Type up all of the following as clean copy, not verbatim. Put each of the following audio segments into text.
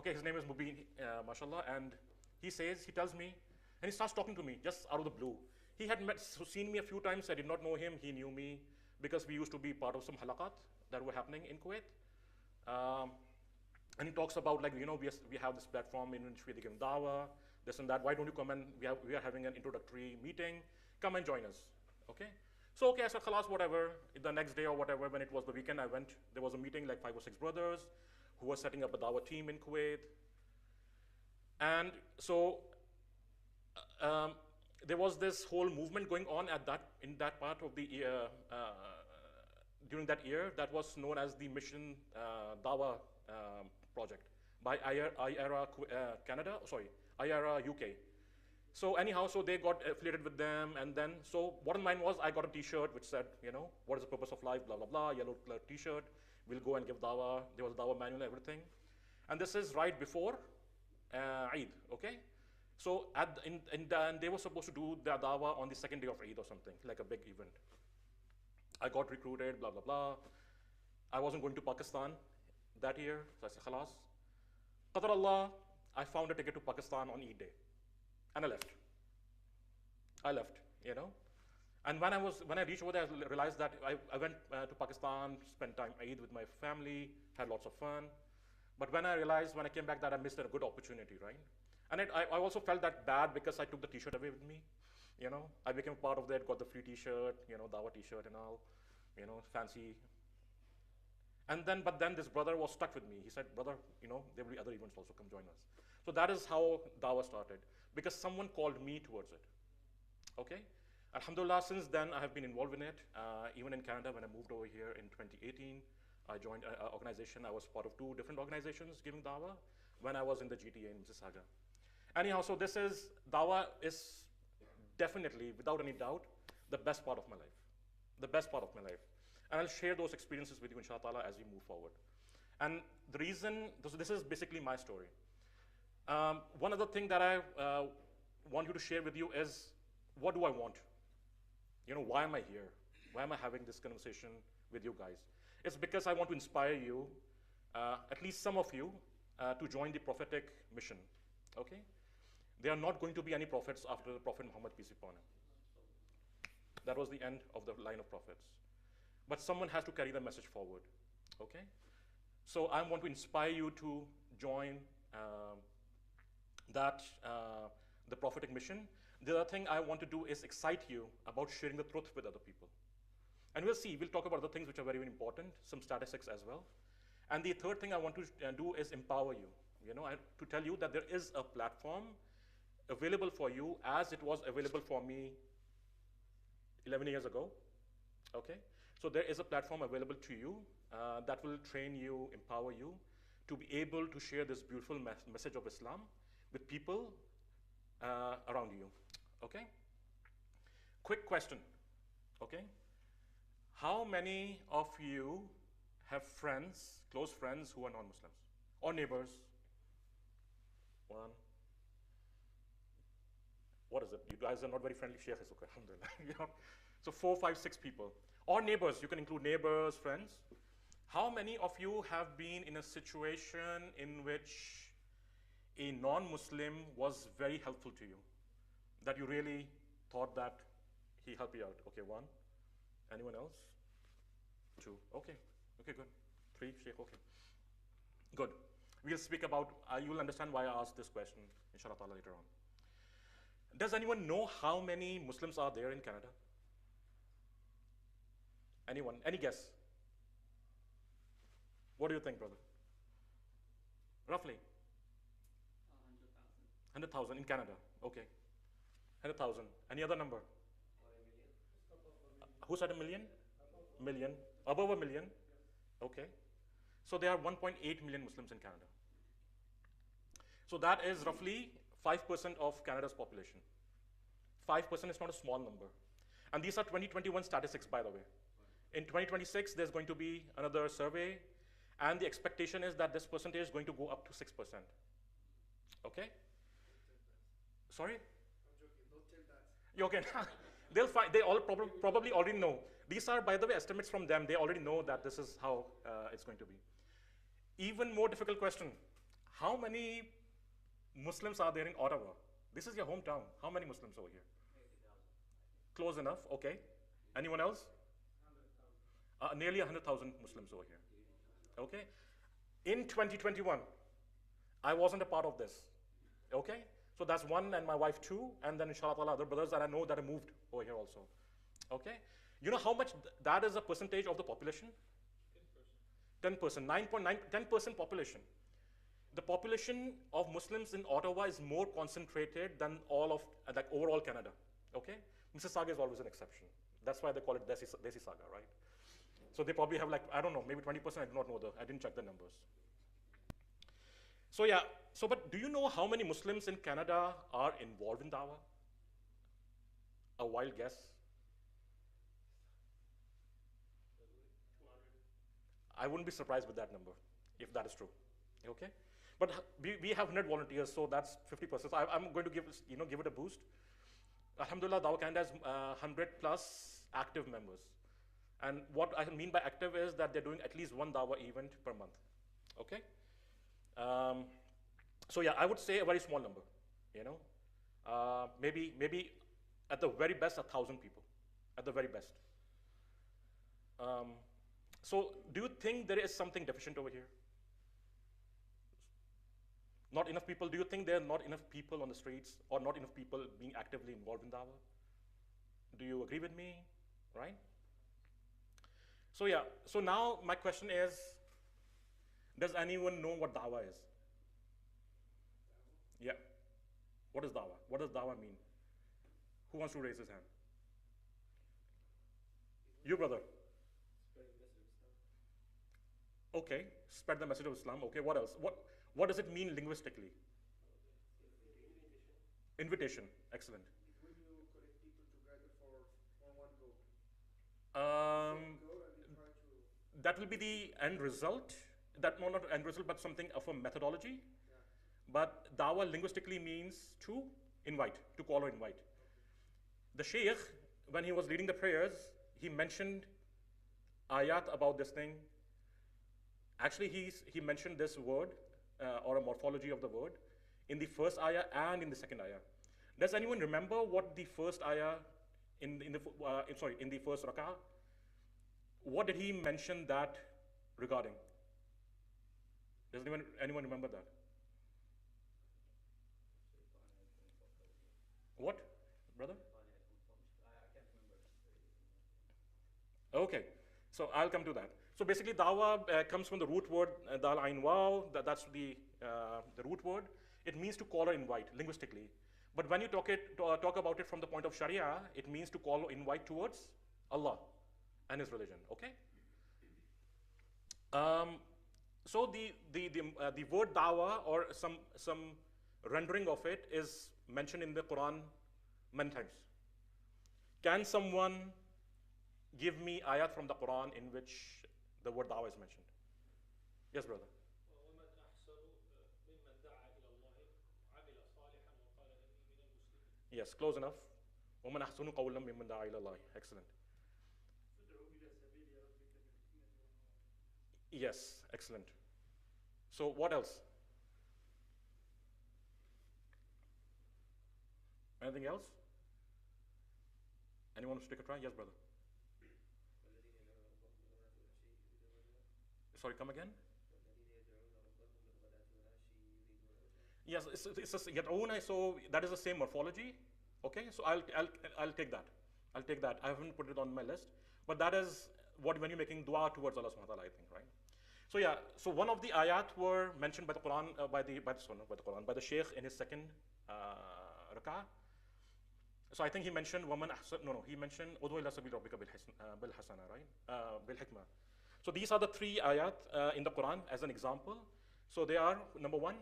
Okay, his name is Mubin, mashallah, and he tells me, and he starts talking to me just out of the blue. He had seen me a few times. I did not know him. He knew me because we used to be part of some halaqat that were happening in Kuwait. Um, and he talks about, like, we have this platform in which we give dawah, this and that. Why don't you come and we are having an introductory meeting. Come and join us, okay? So, okay, I said, khalas, whatever. The next day or whatever, when it was the weekend, I went. There was a meeting, like 5 or 6 brothers who were setting up a dawah team in Kuwait. And so there was this whole movement going on in that part of the year, during that year, that was known as the Mission Dawah project by IRA Canada, sorry, IRA UK. So anyhow, so they got affiliated with them, and then, so bottom line was I got a t-shirt which said, what is the purpose of life, blah, blah, blah, yellow color t-shirt, we'll go and give dawah. There was a dawah manual and everything. And this is right before Eid, okay? So and they were supposed to do their dawah on the second day of Eid or something, like a big event. I got recruited, blah, blah, blah. I wasn't going to Pakistan that year, so I said, khalas. Qadar Allah, I found a ticket to Pakistan on Eid day. And I left. And when I reached over there, I realized that I went to Pakistan, spent time Eid with my family, had lots of fun. But when I realized, when I came back, that I missed a good opportunity, right? And I also felt that bad because I took the t-shirt away with me. I became part of that, got the free t-shirt, dawah t-shirt and all, fancy. But then this brother was stuck with me. He said, brother, there will be other events also, come join us. So that is how dawah started, because someone called me towards it, okay? Alhamdulillah, since then I have been involved in it. Even in Canada, when I moved over here in 2018, I joined an organization. I was part of 2 different organizations giving dawah when I was in the GTA in Mississauga. Anyhow, so dawah is definitely, without any doubt, the best part of my life. The best part of my life. And I'll share those experiences with you, inshallah, as we move forward. And the reason, this is basically my story. One other thing that I want you to share with you is, what do I want? Why am I here? Why am I having this conversation with you guys? It's because I want to inspire you, at least some of you, to join the prophetic mission, okay? There are not going to be any prophets after the Prophet Muhammad, peace be upon him. That was the end of the line of prophets. But someone has to carry the message forward, okay? So I want to inspire you to join the prophetic mission. The other thing I want to do is excite you about sharing the truth with other people. And we'll talk about other things which are very, very important, some statistics as well. And the third thing I want to do is empower you, to tell you that there is a platform available for you as it was available for me 11 years ago, okay? So there is a platform available to you that will train you, empower you to be able to share this beautiful message of Islam with people around you, okay? Quick question, okay? How many of you have friends, close friends, who are non-Muslims? Or neighbors? 1. What is it? You guys are not very friendly. Sheikh is okay, alhamdulillah. So 4, 5, 6 people. Or neighbors, you can include neighbors, friends. How many of you have been in a situation in which a non-Muslim was very helpful to you? That you really thought that he helped you out? Okay, 1. Anyone else? 2. Okay, good. 3, Sheikh, okay. Good. We'll speak about, you'll understand why I asked this question, inshallah ta'ala, later on. Does anyone know how many Muslims are there in Canada? Anyone? Any guess? What do you think, brother? Roughly? 100,000 in Canada. Okay. 100,000. Any other number? Who said a million? Million. Above a million? Okay. So there are 1.8 million Muslims in Canada. So that is roughly 5% of Canada's population. 5% is not a small number. And these are 2021 statistics, by the way. In 2026, there's going to be another survey, and the expectation is that this percentage is going to go up to 6%. Okay? Sorry? I'm joking, don't tell that. You okay? They all probably already know. These are, by the way, estimates from them. They already know that this is how it's going to be. Even more difficult question. How many Muslims are there in Ottawa? This is your hometown. How many Muslims over here? Close enough, okay. Anyone else? Nearly 100,000 Muslims over here. Okay. In 2021, I wasn't a part of this. Okay. So that's one, and my wife too, and then inshallah other brothers that I know that have moved over here also. Okay. You know how much that is a percentage of the population? 10%. 9.9, 10% population. The population of Muslims in Ottawa is more concentrated than all of like overall Canada. Okay. Mississauga is always an exception. That's why they call it Desi Saga, right? So they probably have like, I don't know, maybe 20%, I do not know I didn't check the numbers. So yeah, but do you know how many Muslims in Canada are involved in Dawah? A wild guess? 200. I wouldn't be surprised with that number, if that is true, okay? But we have 100 volunteers, so that's 50%. So I'm going to give it a boost. Alhamdulillah, Dawah Canada has 100 plus active members. And what I mean by active is that they're doing at least one Dawah event per month, okay? So yeah, I would say a very small number, maybe at the very best 1,000 people, at the very best. So do you think there is something deficient over here? Not enough people? Do you think there are not enough people on the streets or not enough people being actively involved in Dawah? Do you agree with me, right? So yeah, so now my question is, does anyone know what Dawah is? Yeah. What is Dawah? What does Dawah mean? Who wants to raise his hand? You, brother. Okay, spread the message of Islam. Okay, what else? What does it mean linguistically? Invitation. Excellent. When you collect people together for one goal. That will be the end result. That not end result, but something of a methodology. Yeah. But Dawah linguistically means to invite, to call or invite. The Shaykh, when he was leading the prayers, he mentioned ayat about this thing. Actually, he mentioned this word or a morphology of the word in the first ayah and in the second ayah. Does anyone remember what the first ayah in the first rak'ah? What did he mention that regarding? Does anyone remember that? What, brother? Okay, so I'll come to that. So basically, Dawah comes from the root word dal ain waw. That's the root word. It means to call or invite linguistically. But when you talk about it from the point of Sharia, it means to call or invite towards Allah and His religion. Okay. So the word Dawah or some rendering of it is mentioned in the Quran many times. Can someone give me ayat from the Quran in which the word Dawah is mentioned? Yes, brother. Yes, close enough. وَمَنْ أَحْسَنُ قَوْلًا مِمَّنْ دَعَا إِلَى اللَّهِ. Excellent. Yes, excellent. So what else? Anything else? Anyone wants to take a try? Yes, brother. Sorry, come again? Yes, it's yad'una, so that is the same morphology. Okay, so I'll take that. I'll take that. I haven't put it on my list, but that is what when you're making dua towards Allah subhanahu wa ta'ala, I think, right? So yeah, so one of the ayat were mentioned by the Quran, by the Shaykh in his second rak'ah. So I think he mentioned he mentioned ud'u ila sabil rabbika bil hasana, right? Bil hikmah. So these are the three ayat in the Quran as an example. So they are, number one,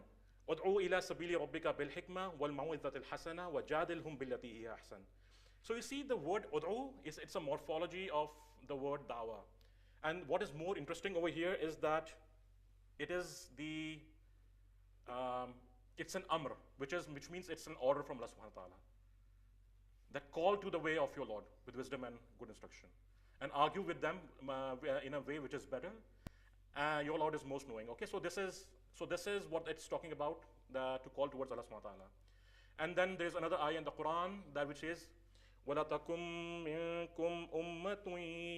ud'u ila sabili rabbika bil hikmah wal maw'izati al hasana wa jadilhum billati hiya ahsan. So you see the word ud'u it's a morphology of the word dawah. And what is more interesting over here is that it is it's an amr, which means it's an order from Allah subhanahu wa ta'ala. That call to the way of your Lord with wisdom and good instruction. And argue with them in a way which is better. Your Lord is most knowing. Okay, so this is So this is what it's talking about, to call towards Allah subhanahu wa ta'ala. And then there's another ayah in the Quran that which is وَلَتَكُمْ مِنْكُمْ أُمَّةٌ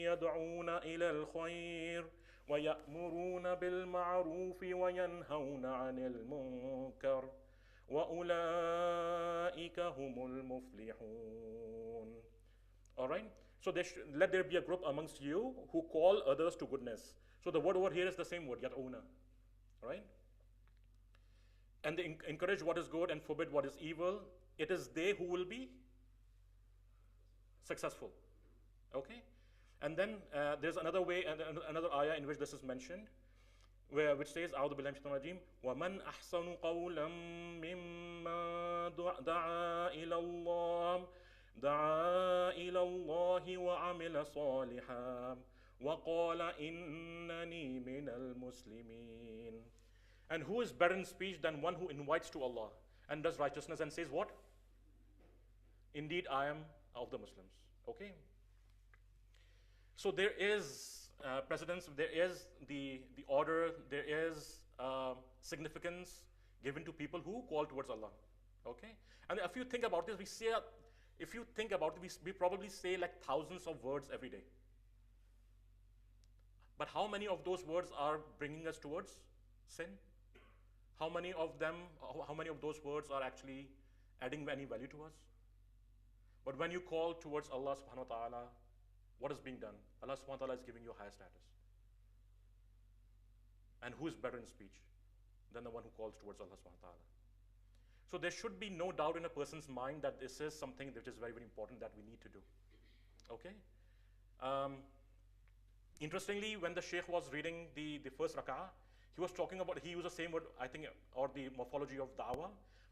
يَدْعُونَ إِلَى الْخَيْرِ وَيَأْمُرُونَ بِالْمَعْرُوفِ وَيَنْهَوْنَ عَنِ الْمُنْكَرِ وَأُولَٰئِكَ هُمُ الْمُفْلِحُونَ. All right? So let there be a group amongst you who call others to goodness. So the word over here is the same word, yad'una. All right? And they encourage what is good and forbid what is evil. It is they who will be successful. Okay? And then there's another way, another ayah in which this is mentioned, which says, أعوذ بالله من الشيطان الرجيم ومن أحسن قولا ممن دعا إلى الله وعمل صالحا وقال إنني من المسلمين. And who is better in speech than one who invites to Allah and does righteousness and says what? Indeed, I am of the Muslims. Okay? So there is precedence, there is the order, there is significance given to people who call towards Allah. Okay? And if you think about this, we probably say like thousands of words every day. But how many of those words are bringing us towards sin? How many of those words are actually adding any value to us? But when you call towards Allah subhanahu wa ta'ala, what is being done? Allah subhanahu wa ta'ala is giving you a higher status. And who is better in speech than the one who calls towards Allah subhanahu wa ta'ala? So there should be no doubt in a person's mind that this is something that is very, very important that we need to do. Okay? Interestingly, when the Shaykh was reading the first rak'ah, he used the same word, I think, or the morphology of dawah,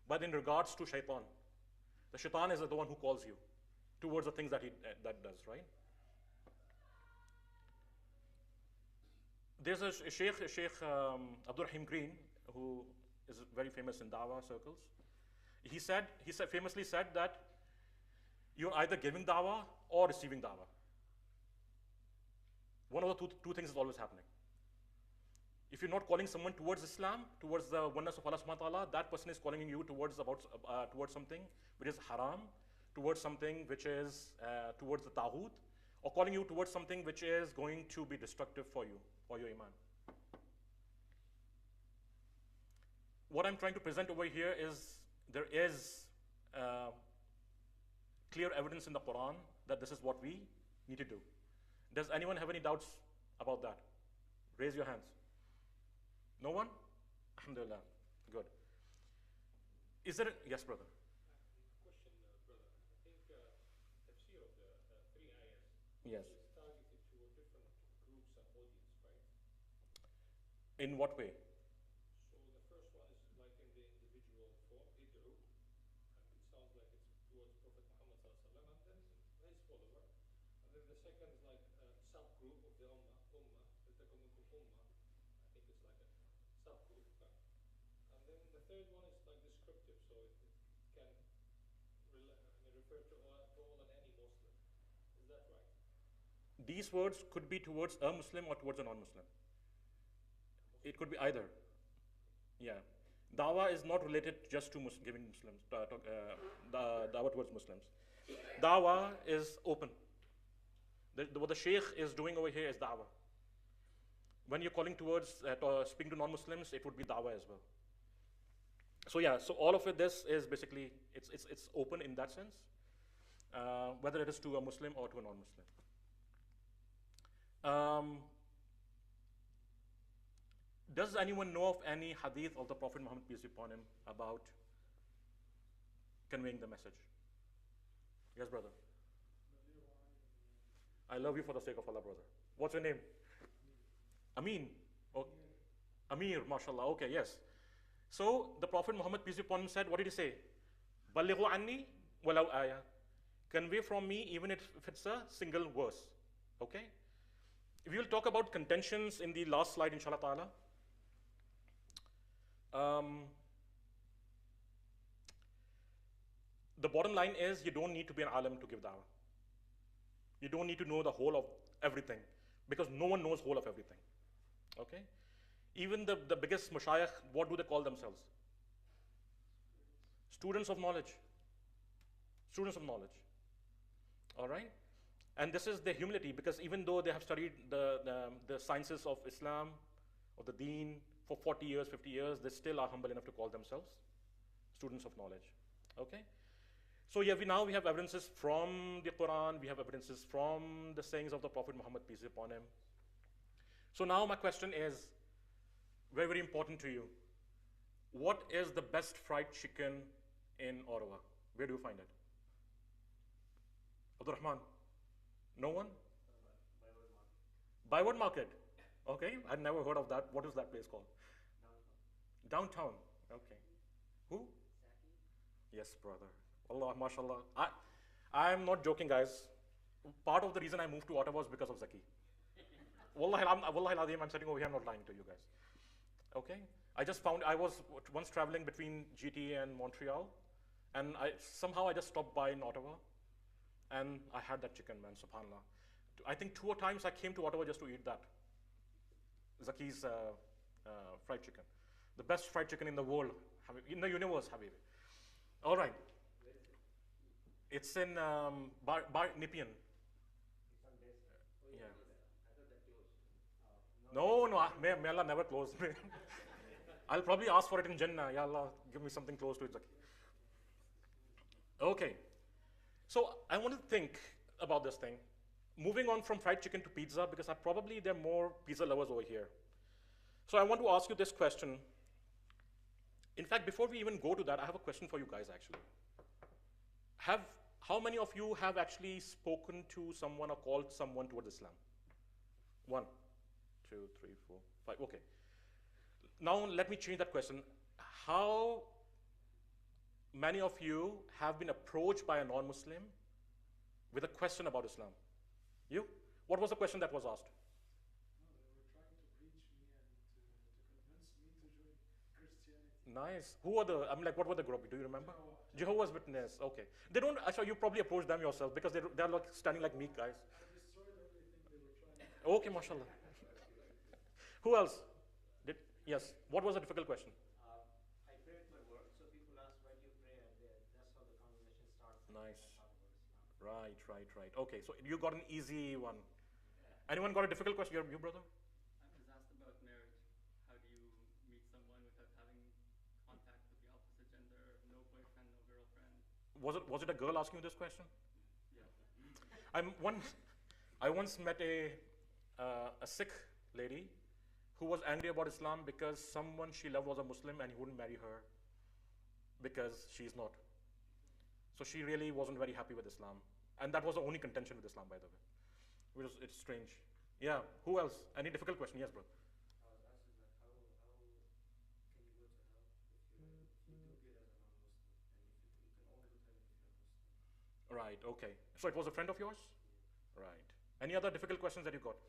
but in regards to shaitan. The shaitan is the one who calls you towards the things that that does, right? There's a Sheikh Abdul Rahim Green, who is very famous in dawah circles. He famously said that you're either giving dawah or receiving dawah. One of the two things is always happening. If you're not calling someone towards Islam, towards the oneness of Allah subhanahu wa ta'ala, that person is calling you towards something which is haram, towards something which is towards the taghut, or calling you towards something which is going to be destructive for you, for your iman. What I'm trying to present over here is there is clear evidence in the Quran that this is what we need to do. Does anyone have any doubts about that? Raise your hands. No one? Alhamdulillah. Good. Is there yes, brother? Question, brother. I think tafsir of the three ayahs Yes. is targeted to different groups and audience, right? In what way? So the first one is like in the individual form, id'u, and it sounds like it's towards Prophet Muhammad sallallahu alaihi wasallam and then his follower. And then the second is like a subgroup of the ummah, لتكن منكم ummah. I think it's like a subgroup. And then the third one is like descriptive, so it can refer to all and any Muslim. Is that right? These words could be towards a Muslim or towards a non-Muslim. It could be either. Yeah. Dawah is not related just to giving Muslims, dawah towards Muslims. Dawah is open. What the Shaykh is doing over here is dawah. When you're calling towards speaking to non-Muslims, it would be dawah as well. So yeah, so all of this is basically, it's open in that sense, whether it is to a Muslim or to a non-Muslim. Does anyone know of any hadith of the Prophet Muhammad, peace be upon him, about conveying the message? Yes, brother. I love you for the sake of Allah, brother. What's your name? Amin. Oh, Amir, mashallah. Okay, yes. So the Prophet Muhammad, peace be upon him, said, what did he say? Balighu anni walau ayah. Convey from me even if it's a single verse. Okay? We will talk about contentions in the last slide, inshallah ta'ala. The bottom line is you don't need to be an alim to give dawah. You don't need to know the whole of everything, because no one knows whole of everything. Okay? Even the biggest mashayikh, what do they call themselves? Students of knowledge. Students of knowledge. All right? And this is their humility, because even though they have studied the sciences of Islam, of the deen, for 40 years, 50 years, they still are humble enough to call themselves students of knowledge. Okay? So yeah, we have evidences from the Quran, we have evidences from the sayings of the Prophet Muhammad, peace be upon him. So now my question is, very, very important to you. What is the best fried chicken in Ottawa? Where do you find it? Abdul Rahman? No one? Byward Market. Okay, I'd never heard of that. What is that place called? Downtown. Okay. Who? Yes, brother. Allah, mashallah. I'm not joking, guys. Part of the reason I moved to Ottawa was because of Zaki. Wallahi al-Azim, I'm sitting over here, I'm not lying to you guys. Okay? I just found, I was once traveling between GTA and Montreal, and somehow I just stopped by in Ottawa, and I had that chicken, man, subhanAllah. I think 2 times I came to Ottawa just to eat that. Zaki's fried chicken. The best fried chicken in the world, in the universe, Habibi. All right. It's in Nepean. Yeah. No, may Allah never close. I'll probably ask for it in Jannah. Ya Allah, give me something close to it, Zaki. Okay. So I want to think about this thing. Moving on from fried chicken to pizza, because probably there are more pizza lovers over here. So I want to ask you this question. In fact, before we even go to that, I have a question for you guys actually. How many of you have actually spoken to someone or called someone towards Islam? 1, 2, 3, 4, 5. Okay. Now let me change that question. How many of you have been approached by a non-Muslim with a question about Islam? You? What was the question that was asked? Nice. Who are what were the group? Do you remember? Jehovah's Witness. Okay. They don't, actually, you probably approach them yourself because they're like standing like meek guys. Okay, mashallah. Who else? Yes. What was the difficult question? I pray at my work, so people ask, why do you pray? That's how the conversation starts. Nice. Right. Okay, so you got an easy one. Anyone got a difficult question? You brother? I was asked about marriage. How do you meet someone without having contact with the opposite gender? No boyfriend, no girlfriend. Was it a girl asking you this question? Yeah. I once met a Sikh lady who was angry about Islam because someone she loved was a Muslim and he wouldn't marry her because she's not. So she really wasn't very happy with Islam. And that was the only contention with Islam, by the way. It's strange. Yeah, who else? Any difficult question? Yes, bro. I was asking that how can you go to hell if you do good as a non-Muslim, and if you can only go to heaven if you're a Muslim. Right, okay. So it was a friend of yours? Right. Any other difficult questions that you got?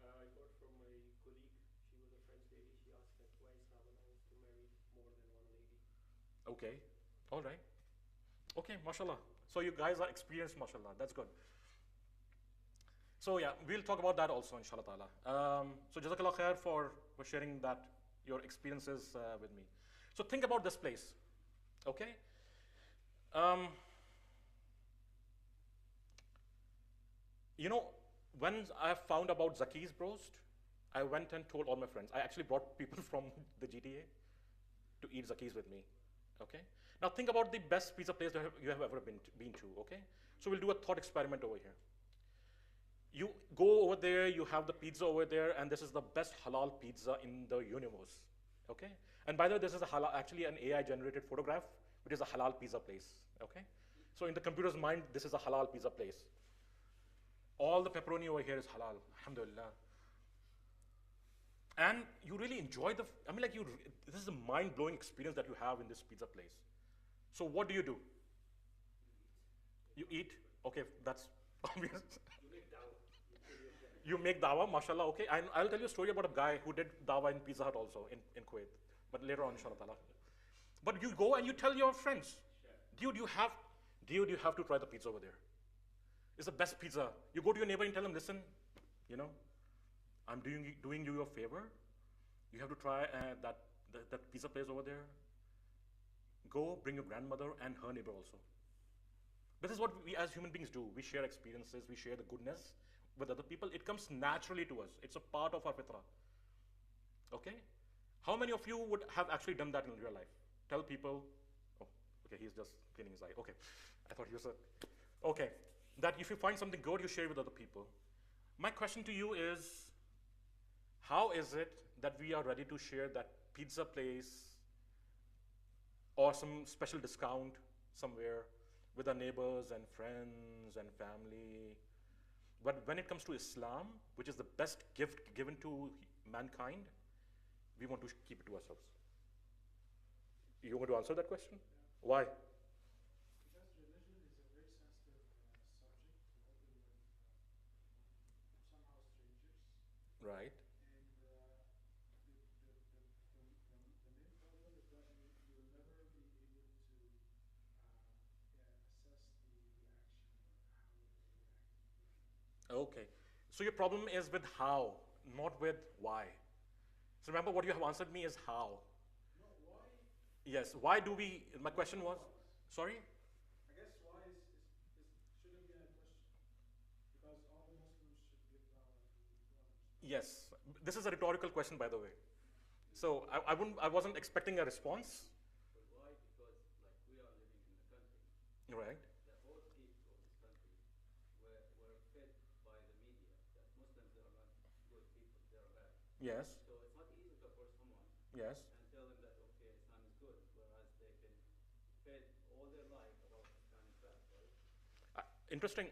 I got from my colleague. She was a French lady. She asked that why Islam allows to marry more than one lady. Okay. All right. Okay, mashallah. So you guys are experienced, mashallah. That's good. So yeah, we'll talk about that also, inshallah ta'ala. So jazakallah khair for sharing that, your experiences with me. So think about this place, okay? You know, when I found about Zaki's roast, I went and told all my friends. I actually brought people from the GTA to eat Zaki's with me, okay? Now think about the best pizza place that you have ever been to, okay? So we'll do a thought experiment over here. You go over there, you have the pizza over there, and this is the best halal pizza in the universe, okay? And by the way, this is actually an AI-generated photograph, which is a halal pizza place, okay? So in the computer's mind, this is a halal pizza place. All the pepperoni over here is halal, alhamdulillah. And you really enjoy this is a mind-blowing experience that you have in this pizza place. So what do? You eat? Okay, that's obvious. You make dawah, mashallah, okay. And I'll tell you a story about a guy who did dawah in Pizza Hut also in Kuwait. But later on, inshallah ta'ala. But you go and you tell your friends, dude, you have to try the pizza over there. It's the best pizza. You go to your neighbor and tell him, listen, I'm doing you a favor. You have to try that pizza place over there. Go bring your grandmother and her neighbor also. This is what we as human beings do. We share experiences, we share the goodness with other people. It comes naturally to us. It's a part of our fitra. Okay? How many of you would have actually done that in real life? Tell people, oh, okay, he's just cleaning his eye. Okay, I thought he was a, okay. That if you find something good, you share with other people. My question to you is, how is it that we are ready to share that pizza place or some special discount somewhere with our neighbors and friends and family? But when it comes to Islam, which is the best gift given to mankind, we want to keep it to ourselves. You want to answer that question? Why? Because religion is a very sensitive subject to open with somehow strangers. Right. And the main problem is that you will never be able to assess the reaction or how they react. Okay. So your problem is with how, not with why. So remember what you have answered me is how. No, why? Yes, why do we, my question was, sorry? I guess why shouldn't be a question. Because all the Muslims should give dawah to others. Yes, this is a rhetorical question, by the way. So I wasn't expecting a response. But why? Because like we are living in a country, Right. the whole people of this country were fed by the media that Muslims are not good people, they are bad. Yes. So it's not easy to approach someone Yes. and tell them that okay, Islam is good, whereas they've been fed all their life about Islam is bad, right? Interesting.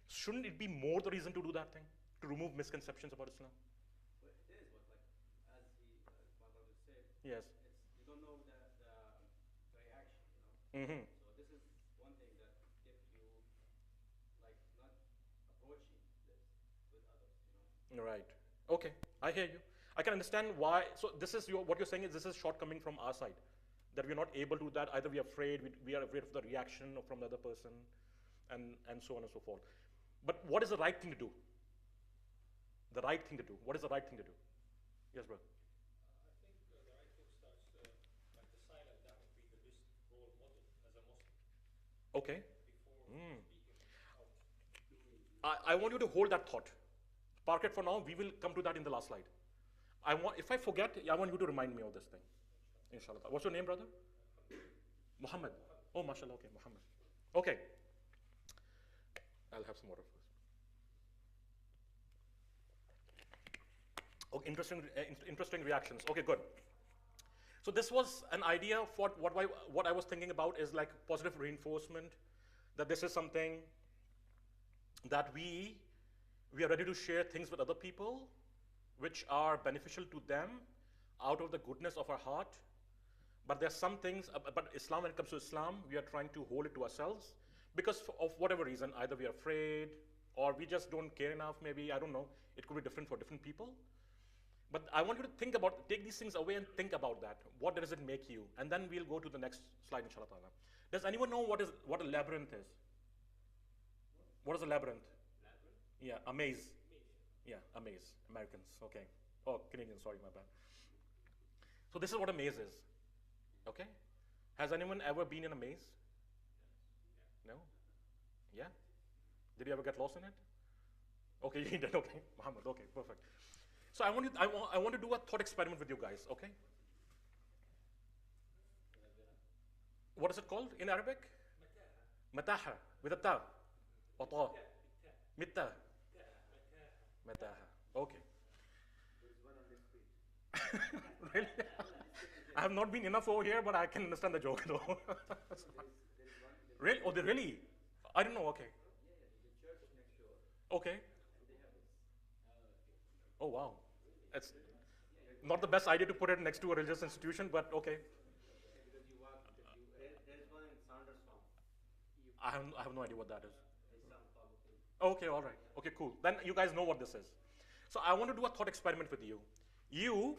Shouldn't it be more the reason to do that thing? To remove misconceptions about Islam? Well, it is, but like as my brother said, Yes. you don't know the reaction, Mm-hmm. So this is one thing that kept you like not approaching this with others, Right. Okay, I hear you. I can understand why. So this is what you're saying is this is shortcoming from our side, that we're not able to do that. Either we are afraid, we are afraid of the reaction from the other person, and so on and so forth. But what is the right thing to do? The right thing to do. What is the right thing to do? Yes, bro. I think the right thing starts like the silent da'wah, be the best role model as a Muslim Okay. before speaking out. I want you to hold that thought. Park it for now. We will come to that in the last slide. If I forget, I want you to remind me of this thing. Inshallah. What's your name, brother? Muhammad. Oh, mashallah. Okay, Muhammad. Okay. I'll have some water first. Okay, interesting reactions. Okay, good. So this was an idea for what I was thinking about is like positive reinforcement, that this is something that we are ready to share things with other people which are beneficial to them out of the goodness of our heart. But there's some things, but Islam, when it comes to Islam, we are trying to hold it to ourselves because of whatever reason, either we are afraid or we just don't care enough, maybe, I don't know. It could be different for different people. But I want you to think about, take these things away and think about that. What does it make you? And then we'll go to the next slide, inshallah ta'ala. Does anyone know what a labyrinth is? What is a labyrinth? Yeah, a maze. Yeah, a maze. Americans, okay. Oh, Canadians, sorry, my bad. So this is what a maze is, okay? Has anyone ever been in a maze? No? Yeah? Did you ever get lost in it? Okay, you did, okay. Muhammad, okay, perfect. So I want to do a thought experiment with you guys, okay? What is it called in Arabic? Mataha, with a ta. Or ta. Mitta. Mataha. Okay. There's one on this street. Really? I have not been enough over here, but I can understand the joke though. There's one. Really? Oh, they really? I don't know. Okay. the church next door, Okay. and they have this. Oh wow. It's not the best idea to put it next to a religious institution, but okay. Because you walk, there is one in Saunders Farm. I have no idea what that is. It's some public. Okay, all right. Okay, cool. Then you guys know what this is. So I want to do a thought experiment with you. You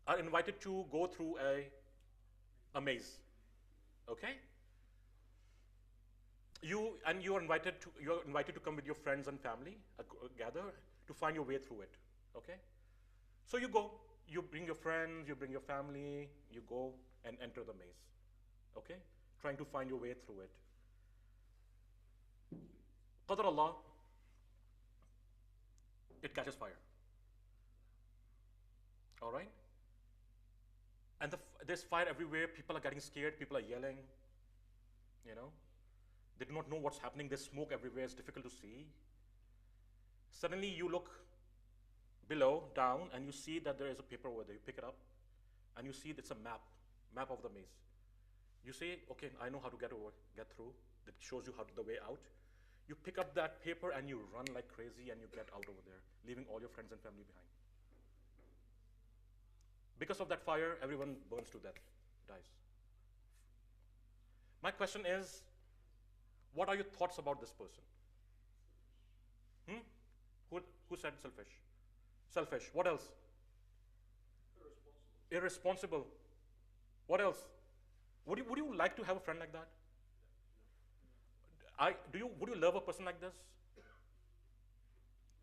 are invited to go through a maze. Okay? You're invited to come with your friends and family, gather to find your way through it. Okay? So you go, you bring your friends, you bring your family, you go and enter the maze, okay? Trying to find your way through it. Qadar Allah, it catches fire. All right? And there's fire everywhere. People are getting scared. People are yelling. You know, they do not know what's happening. There's smoke everywhere. It's difficult to see. Suddenly, you look below, down, and you see that there is a paper over there. You pick it up, and you see it's a map of the maze. You say, okay, I know how to get through. That shows you the way out. You pick up that paper and you run like crazy and you get out over there, leaving all your friends and family behind. Because of that fire, everyone burns to death, dies. My question is, what are your thoughts about this person? Who said selfish? Selfish. What else? Irresponsible. What else? Would you like to have a friend like that? Would you love a person like this?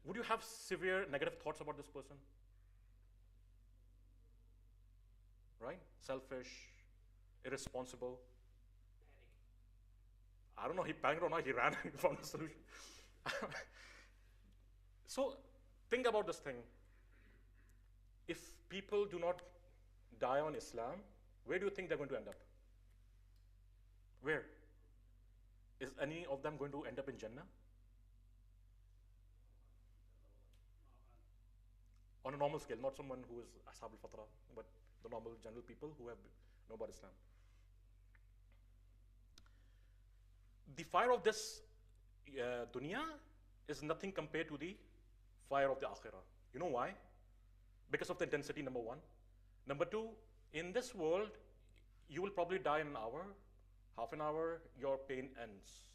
Would you have severe negative thoughts about this person? Right? Selfish, irresponsible. I don't know, he panicked or not, he ran and found a solution. So think about this thing. If people do not die on Islam, where do you think they're going to end up? Where? Is any of them going to end up in Jannah? On a normal scale, not someone who is Ashab al-Fatra, but the normal general people who know about Islam. The fire of this dunya is nothing compared to the fire of the akhirah. You know why? Because of the intensity, number one. Number two, in this world, you will probably die in an hour, half an hour, your pain ends.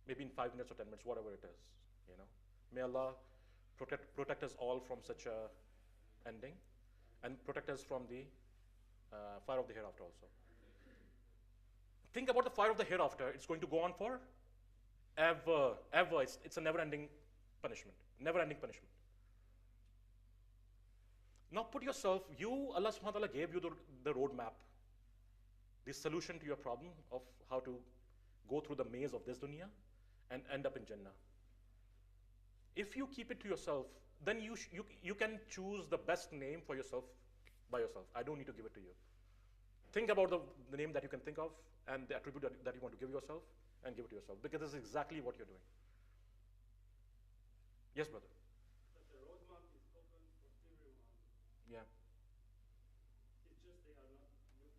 Maybe in 5 minutes or 10 minutes, whatever it is, you know. May Allah protect us all from such a ending and protect us from the fire of the hereafter also. Think about the fire of the hereafter. It's going to go on for ever. It's a never-ending punishment. Never-ending punishment. Now put yourself, Allah subhanahu wa ta'ala gave you the roadmap, the solution to your problem of how to go through the maze of this dunya and end up in Jannah. If you keep it to yourself, then you can choose the best name for yourself by yourself. I don't need to give it to you. Think about the name that you can think of and the attribute that you want to give yourself and give it to yourself, because this is exactly what you're doing. Yes, brother? But the roadmap is open for everyone. Yeah. It's just they are not looking.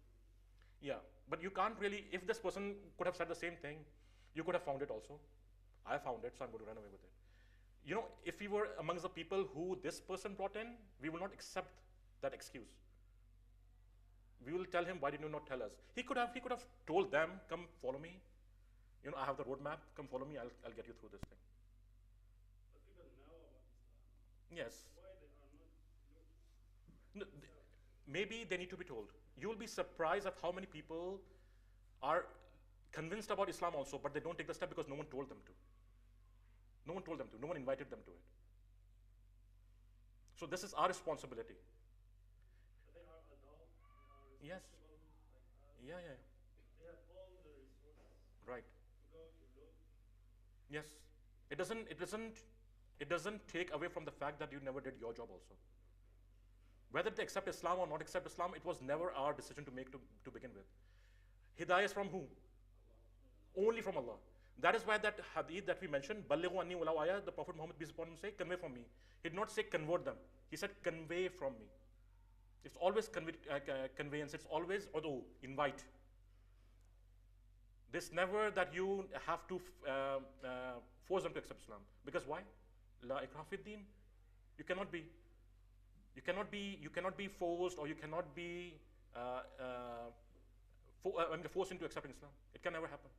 Yeah, but you can't really, if this person could have said the same thing, you could have found it also. I found it, so I'm going to run away with it. You know, if we were amongst the people who this person brought in, we will not accept that excuse. We will tell him, why did you not tell us? He could have told them, come follow me. You know, I have the roadmap, come follow me, I'll get you through this thing. But people know about Islam. Yes. Why they are not looking? No, maybe they need to be told. You will be surprised at how many people are convinced about Islam also, but they don't take the step because no one told them to. No one told them to. No one invited them to it. So this is our responsibility. But they are adults. They are Yes. responsible like us. Yeah. They have all the resources Right. to go to look. Yes. It doesn't take away from the fact that you never did your job also. Whether they accept Islam or not accept Islam, it was never our decision to make to begin with. Hidayah is from whom? Only from Allah. That is why that hadith that we mentioned, Ballighu anni walau aya, the Prophet Muhammad peace upon him say, convey from me. He did not say convert them. He said convey from me. It's always conveyance. It's always udu, invite. This never that you have to force them to accept Islam. Because why? La ikrah fid din. You cannot be forced, or you cannot be forced into accepting Islam. It can never happen.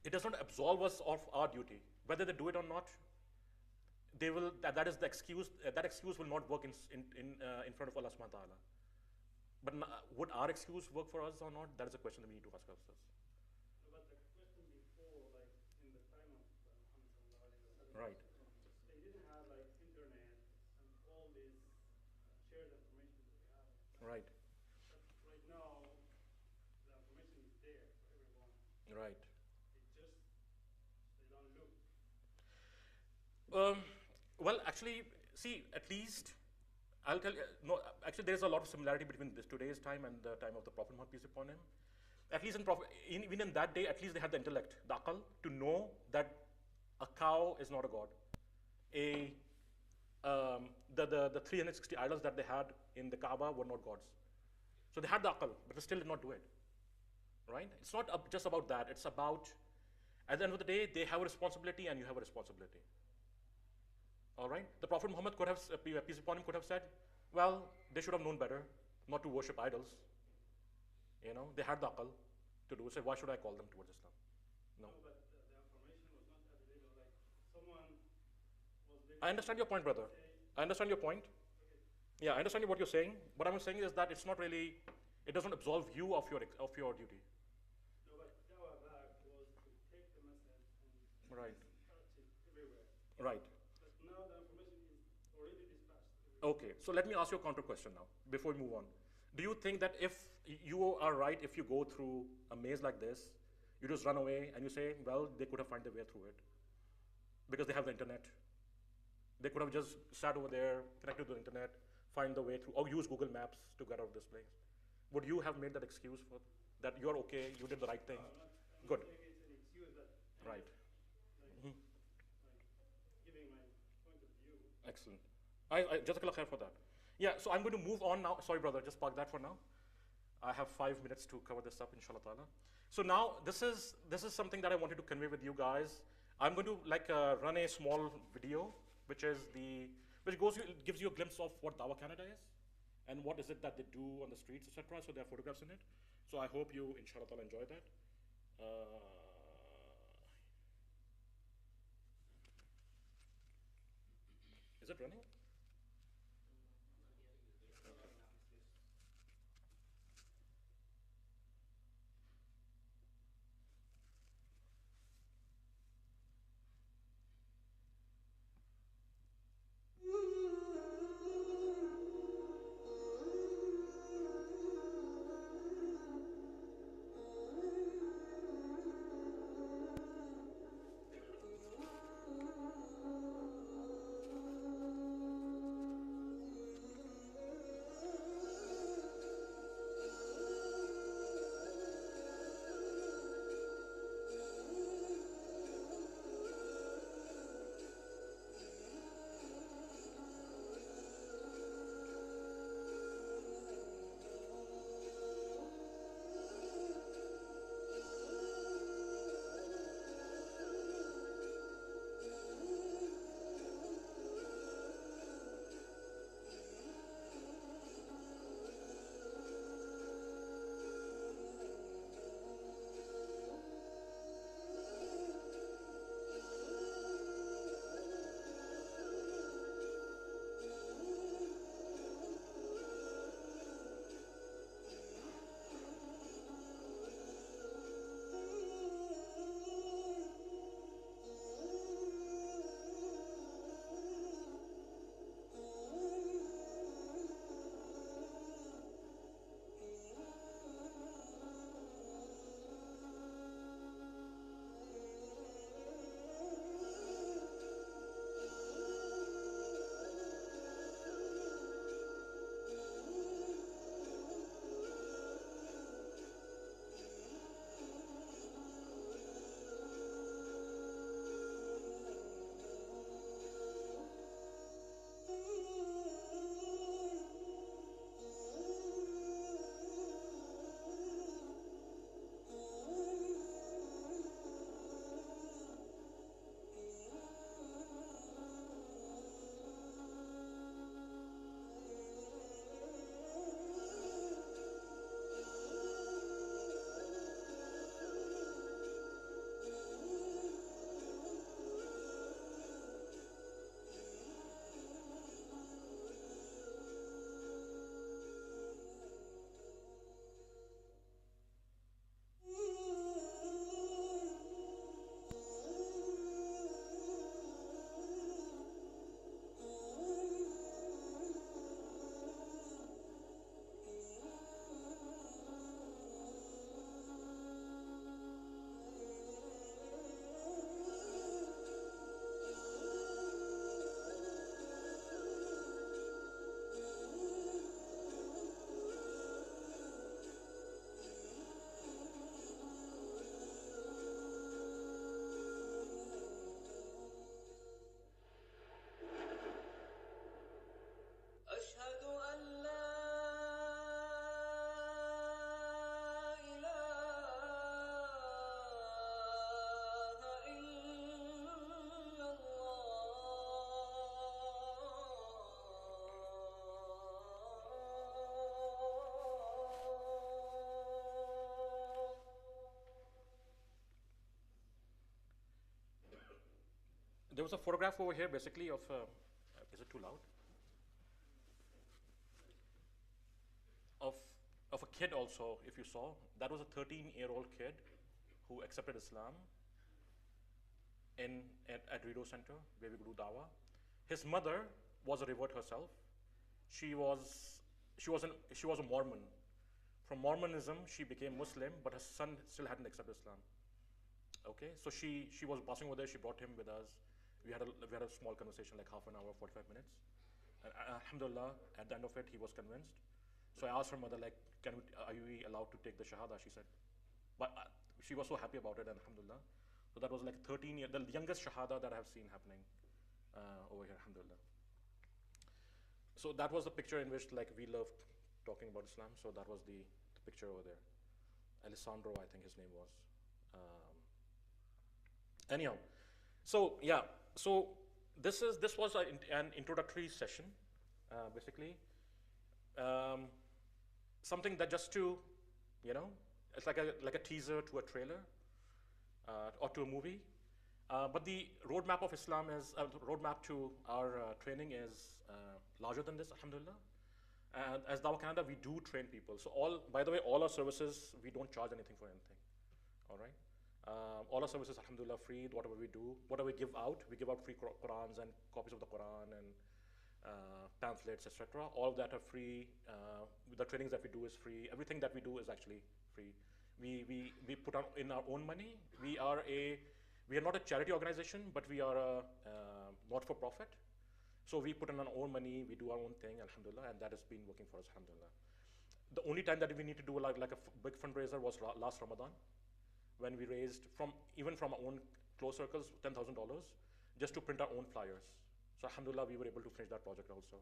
It does not absolve us of our duty. Whether they do it or not, they will. That is the excuse. That excuse will not work in front of Allah subhanahu wa ta'ala. But would our excuse work for us or not? That is a question that we need to ask ourselves. But the question before, like in the time of Muhammad sallallahu alaihi wasallam, Right. they didn't have like internet and all these Right, But right now, the information is there for everyone. right. It just, they don't look. Um, well, actually, see, at least I'll tell you. No, actually, there's a lot of similarity between this today's time and the time of the Prophet Muhammad peace upon him. At least even in that day, at least they had the intellect, the akal, to know that a cow is not a god. A the 360 idols that they had in the Kaaba were not gods. So they had the akal, but they still did not do it. Right? It's not just about that. It's about, at the end of the day, they have a responsibility and you have a responsibility. All right? The Prophet Muhammad could have, peace upon him, could have said, well, they should have known better not to worship idols. You know, they had the akal to do it. So why should I call them towards Islam? No. No, but the information was not available. Like someone was living. I understand your point, brother. I understand your point. Okay. Yeah, I understand what you're saying. What I'm saying is that it's not really, it doesn't absolve you of your duty. No, but Dawah back was to take the message and Right. dispatch it everywhere. Right. But now the information is already dispatched everywhere. Okay, so let me ask you a counter question now before we move on. Do you think that if you are right, if you go through a maze like this, you just run away and you say, well, they could have found their way through it because they have the internet. They could have just sat over there, connected to the internet, find the way through, or use Google Maps to get out of this place. Would you have made that excuse for that you're okay, you did the right thing? I'm Good. not saying it's an excuse, but I'm Right. like, like giving my point of view. Excellent. Jazakallah khair for that. Yeah, so I'm going to move on now. Sorry, brother, just park that for now. I have 5 minutes to cover this up, inshallah ta'ala. So now, this is something that I wanted to convey with you guys. I'm going to run a small video, which gives you a glimpse of what Dawah Canada is, and what is it that they do on the streets, etc. So there are photographs in it. So I hope you, inshallah ta'ala, enjoy that. Is it running? there was a photograph over here, basically, of, is it too loud? Of, of a kid also, if you saw. That was a 13-year-old kid who accepted Islam at Rido Center, where we do Dawah. His mother was a revert herself. She was a Mormon. From Mormonism, she became Muslim, but her son still hadn't accepted Islam. Okay, so she was passing over there. She brought him with us. We had a small conversation, like half an hour, 45 minutes. And alhamdulillah, at the end of it, he was convinced. So I asked her mother, like, are we allowed to take the Shahada? She said, but she was so happy about it, and alhamdulillah. So that was like 13 years, the youngest Shahada that I have seen happening over here, alhamdulillah. So that was the picture in which, like, we loved talking about Islam. So that was the picture over there. Alessandro, I think his name was. Anyhow, so yeah, so this was an introductory session, basically. Something that just to, it's like a teaser to a trailer or to a movie. But the roadmap of Islam is, roadmap to our training is larger than this, alhamdulillah. And as Dawah Canada, we do train people. So by the way, all our services, we don't charge anything for anything, all right? All our services, alhamdulillah, free. Whatever we do, whatever we give out free Qurans and copies of the Quran and pamphlets, etc. All of that are free. The trainings that we do is free. Everything that we do is actually free. We put on in our own money. We are not a charity organization, but we are a not-for-profit. So we put in our own money. We do our own thing, alhamdulillah, and that has been working for us, alhamdulillah. The only time that we need to do like a big fundraiser was last Ramadan, when we raised even from our own close circles $10,000 just to print our own flyers. So alhamdulillah, we were able to finish that project also.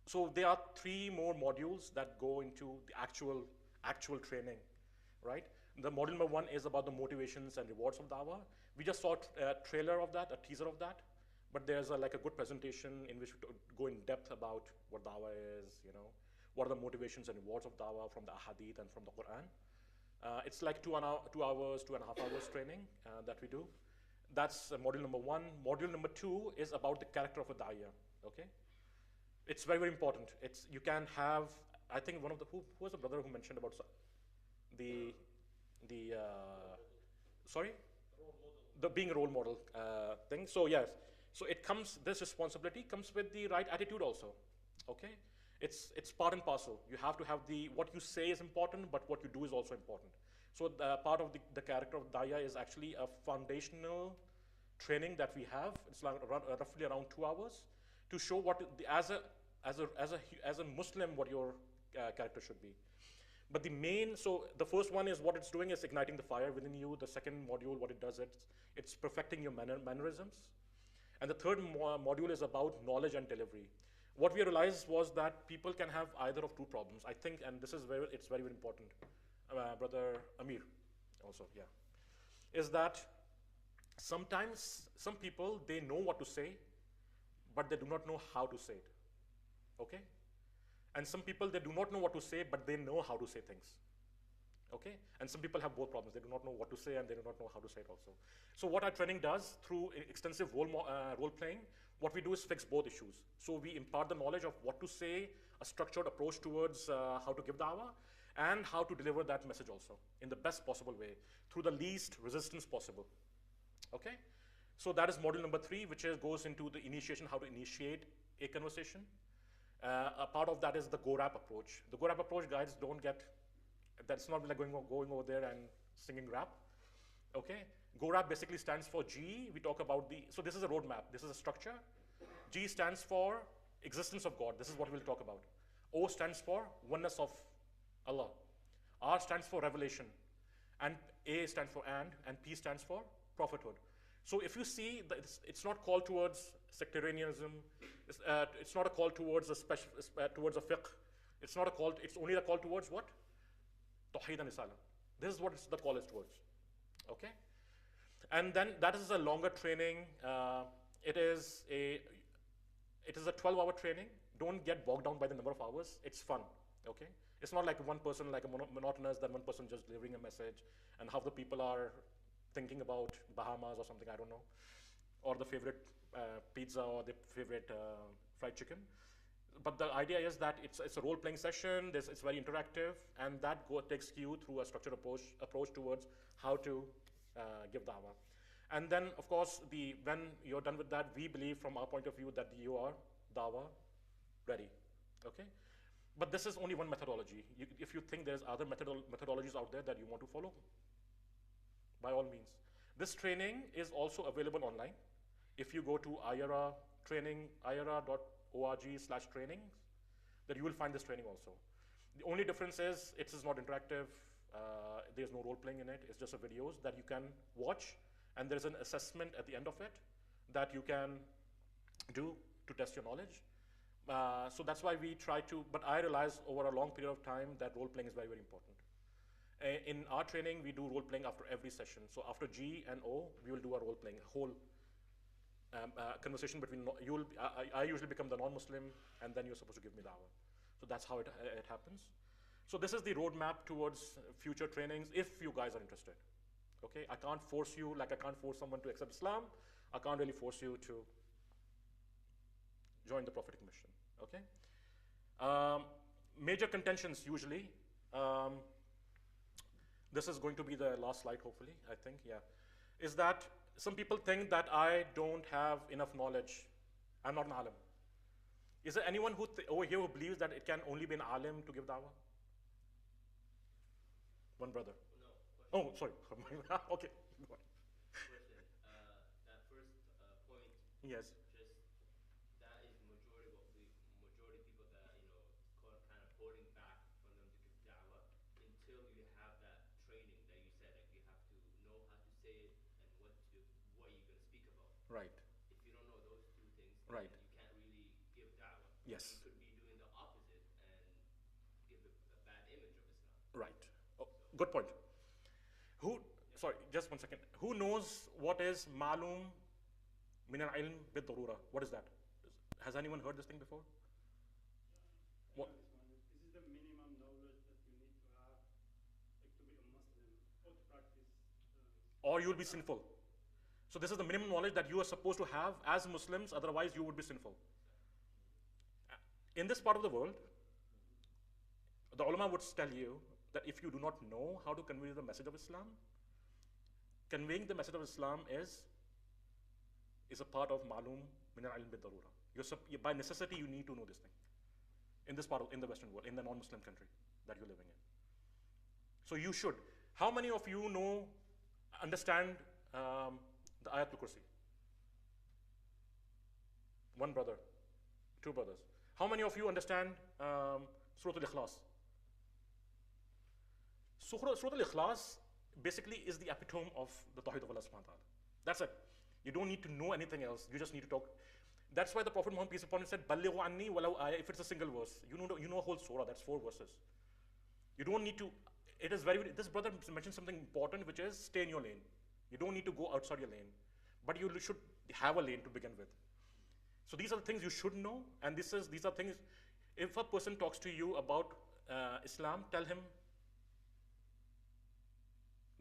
So there are 3 more modules that go into the actual training, right? The module number 1 is about the motivations and rewards of Dawah. We just saw a trailer of that, a teaser of that, but there's like a good presentation in which we go in depth about what Dawah is, what are the motivations and rewards of Dawah from the Ahadith and from the Quran. It's like 2.5 hours training that we do. That's module number 1. Module number 2 is about the character of a Da'iyah, okay? It's very, very important. You can have, I think who was the brother who mentioned about the being a role model thing. So yes, so this responsibility comes with the right attitude also, okay? It's part and parcel. You have to have what you say is important, but what you do is also important. So part of the character of Da'iyah is actually a foundational training that we have. It's like roughly around 2 hours to show what as a Muslim what your character should be. But the first one is what it's doing is igniting the fire within you. The second module, what it does, it's perfecting your mannerisms. And the third module is about knowledge and delivery. What we realized was that people can have either of 2 problems. I think, and this is it's very, very important. Brother Amir also, yeah. Is that sometimes some people, they know what to say, but they do not know how to say it, okay? And some people, they do not know what to say, but they know how to say things, okay? And some people have both problems. They do not know what to say and they do not know how to say it also. So what our training does through extensive role playing, what we do is fix both issues. So we impart the knowledge of what to say, a structured approach towards how to give Dawah, and how to deliver that message also in the best possible way, through the least resistance possible, okay? So that is module number 3, which goes into the initiation, how to initiate a conversation. A part of that is the go-rap approach. The go-rap approach, guys, that's not like going over there and singing rap, okay? Go-rap basically stands for G. We talk about so this is a roadmap, this is a structure. G stands for existence of God. This is what we'll talk about. O stands for oneness of Allah. R stands for revelation. And A stands for and P stands for prophethood. So if you see, it's not called towards sectarianism. It's not a call towards towards a fiqh. It's only a call towards what? Tawheed and Risala. This is what the call is towards, okay? And then that is a longer training. It is a 12-hour training. Don't get bogged down by the number of hours. It's fun, okay? It's not like one person, like a monotonous, then one person just delivering a message, and half the people are thinking about Bahamas or something, I don't know, or the favorite pizza or the favorite fried chicken. But the idea is that it's a role-playing session, it's very interactive, and that takes you through a structured approach towards how to give dawah. And then, of course, when you're done with that, we believe from our point of view that you are dawah ready, okay? But this is only one methodology. If you think there's other methodologies out there that you want to follow, by all means. This training is also available online. If you go to IRA training, ira.org/trainings, that you will find this training also. The only difference is it is not interactive. There's no role playing in it. It's just a videos that you can watch, and there's an assessment at the end of it that you can do to test your knowledge. So that's why we try to, but I realized over a long period of time that role playing is very, very important. In our training, we do role playing after every session. So after G and O, we will do a role playing, whole conversation between, I usually become the non-Muslim, and then you're supposed to give me dawah. So that's how it happens. So this is the roadmap towards future trainings if you guys are interested. Okay, I can't force you, like I can't force someone to accept Islam. I can't really force you to join the prophetic mission, okay? Major contentions usually, this is going to be the last slide hopefully, I think, yeah, is that some people think that I don't have enough knowledge. I'm not an alim. Is there anyone over here who believes that it can only be an alim to give dawah? One brother. No. Oh, sorry. Okay. Go on. Question. That first point. Yes. Just that is majority people that kind of holding back from them to give da'wah until you have that training that you said, like you have to know how to say it and what you're going to speak about. Right. If you don't know those two things, Right. then you can't really give da'wah. Yes. You could be doing the opposite and give a bad image of Islam. Right. Oh, good point. Sorry, just 1 second. Who knows what is ma'loom min al-ilm bid-darura? What is that? Has anyone heard this thing before? What? This is the minimum knowledge that you need to have, like, to be a Muslim or to practice. Or you will be sinful. So this is the minimum knowledge that you are supposed to have as Muslims, otherwise you would be sinful. In this part of the world, the ulama would tell you that if you do not know how to convey the message of Islam, conveying the message of Islam is a part of ma'loom min al-ilm bid-darura. By necessity, you need to know this thing. In this part in the Western world, in the non-Muslim country that you're living in. So you should. How many of you understand the Ayatul Kursi? One brother, two brothers. How many of you understand Surah Al-Ikhlas? Surah Al-Ikhlas basically is the epitome of the Tawheed of Allah subhanahu wa ta'ala. That's it. You don't need to know anything else. You just need to talk. That's why the Prophet Muhammad, peace upon him, said, Ballighu anni walau ayah, if it's a single verse. You know a whole surah, that's 4 verses. You don't need to, this brother mentioned something important, which is stay in your lane. You don't need to go outside your lane. But you should have a lane to begin with. So these are the things you should know, and these are things, if a person talks to you about Islam, tell him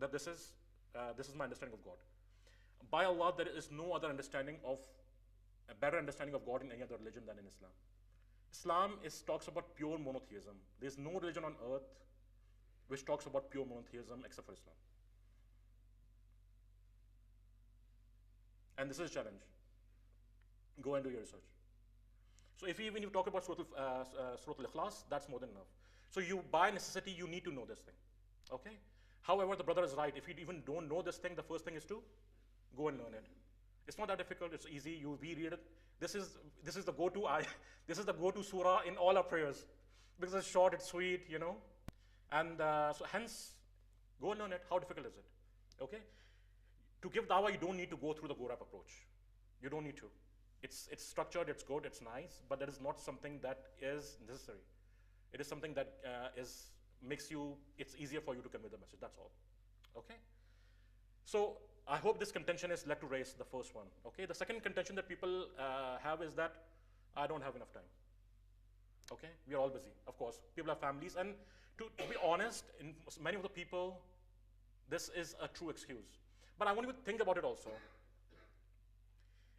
that this is my understanding of God. By Allah, there is no other understanding a better understanding of God in any other religion than in Islam. Islam talks about pure monotheism. There's no religion on earth which talks about pure monotheism except for Islam. And this is a challenge. Go and do your research. So when you talk about Surah Al-Ikhlas, that's more than enough. So by necessity, you need to know this thing, okay? However, the brother is right. If you even don't know this thing, the first thing is to go and learn it. It's not that difficult. It's easy. We read it. This is the go-to this is the go-to surah in all our prayers because it's short, it's sweet, and so hence go and learn it. How difficult is it? Okay. To give dawah, you don't need to go through the go-rap approach. You don't need to. It's structured. It's good. It's nice, but that is not something that is necessary. It is something that it's easier for you to convey the message. That's all. Okay. So I hope this contention is led to raise the first one. Okay. The second contention that people have is that I don't have enough time. Okay. We are all busy. Of course, people have families, and to be honest, in many of the people, this is a true excuse. But I want you to think about it also.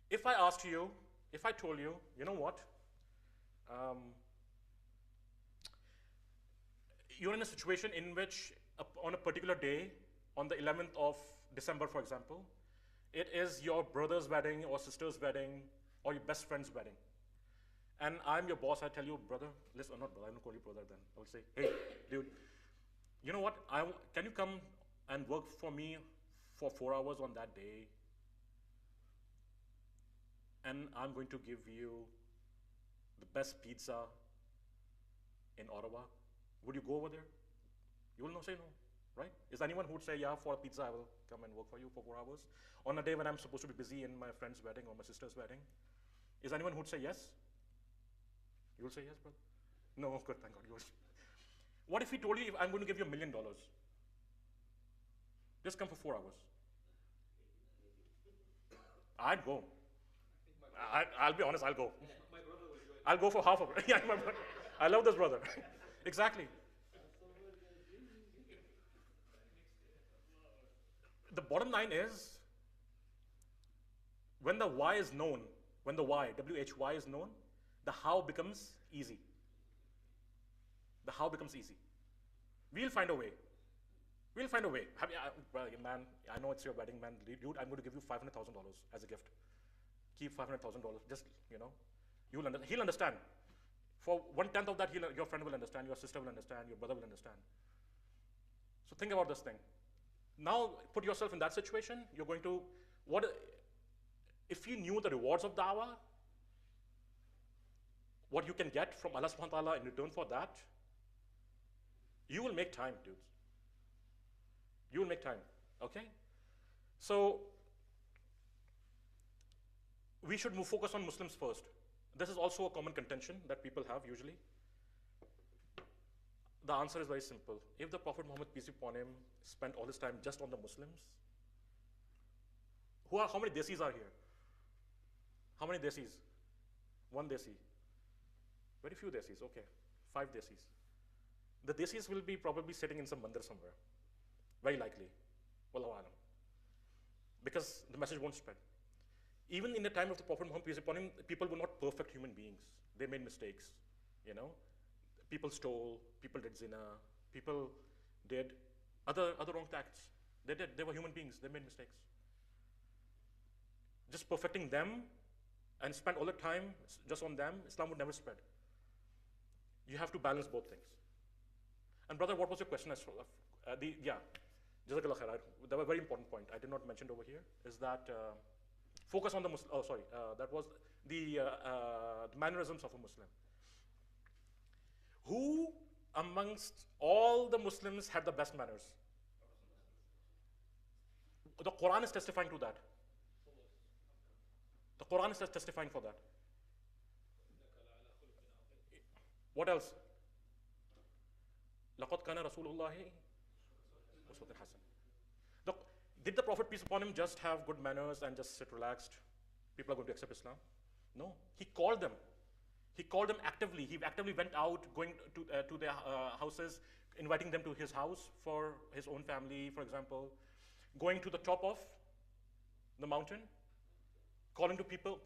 If I asked you, if I told you, you know what? Um, you're in a situation in which, on a particular day, on the 11th of December, for example, it is your brother's wedding or sister's wedding or your best friend's wedding. And I'm your boss, I tell you, brother, listen, not brother, I don't call you brother then. I'll say, hey, dude, you know what? Can you come and work for me for 4 hours on that day? And I'm going to give you the best pizza in Ottawa. Would you go over there? You will not say no, right? Is there anyone who would say, yeah, for a pizza, I will come and work for you for 4 hours? On a day when I'm supposed to be busy in my friend's wedding or my sister's wedding? Is there anyone who would say yes? You will say yes, brother? No, good, thank God. You will. What if he told you, I'm going to give you $1 million? Just come for 4 hours. I'd go. I'll be honest, I'll go. My brother will join. I'll go for half of it. Yeah, my brother. I love this brother. Exactly. The bottom line is, when the why is known, when the why, W-H-Y is known, the how becomes easy. The how becomes easy. We'll find a way. We'll find a way. Well, man, I know it's your wedding, man. Dude, I'm going to give you $500,000 as a gift. Keep $500,000. Just, he'll understand. For 1/10 of that, your friend will understand, your sister will understand, your brother will understand. So think about this thing. Now, put yourself in that situation. You're going to, if you knew the rewards of dawah, what you can get from Allah subhanahu wa ta'ala in return for that, you will make time, dudes. You will make time, okay? So, we should focus on Muslims first. This is also a common contention that people have usually. The answer is very simple. If the Prophet Muhammad, peace be upon him, spent all his time just on the Muslims, how many desis are here? How many desis? One desi. Very few desis, okay. 5 desis. The desis will be probably sitting in some mandir somewhere. Very likely. Wallahu alam. Because the message won't spread. Even in the time of the Prophet Muhammad, peace be upon him, people were not perfect human beings. They made mistakes, People stole, people did zina, people did other wrong acts. They were human beings, they made mistakes. Just perfecting them and spend all the time just on them, Islam would never spread. You have to balance both things. And brother, what was your question? Jazakallah khair. That was a very important point. I did not mention it over here. Is that focus on the Muslim? That was the mannerisms of a Muslim. Who amongst all the Muslims had the best manners? The Quran is testifying to that. The Quran is testifying for that. What else? لَقَدْ كَانَ رَسُولُ اللَّهِ أُسْوَةٌ حَسَنَةٌ. Did the Prophet, peace upon him, just have good manners and just sit relaxed? People are going to accept Islam? No. He called them. He called them actively. He actively went out, going to their houses, inviting them to his house for his own family, for example. Going to the top of the mountain, calling people.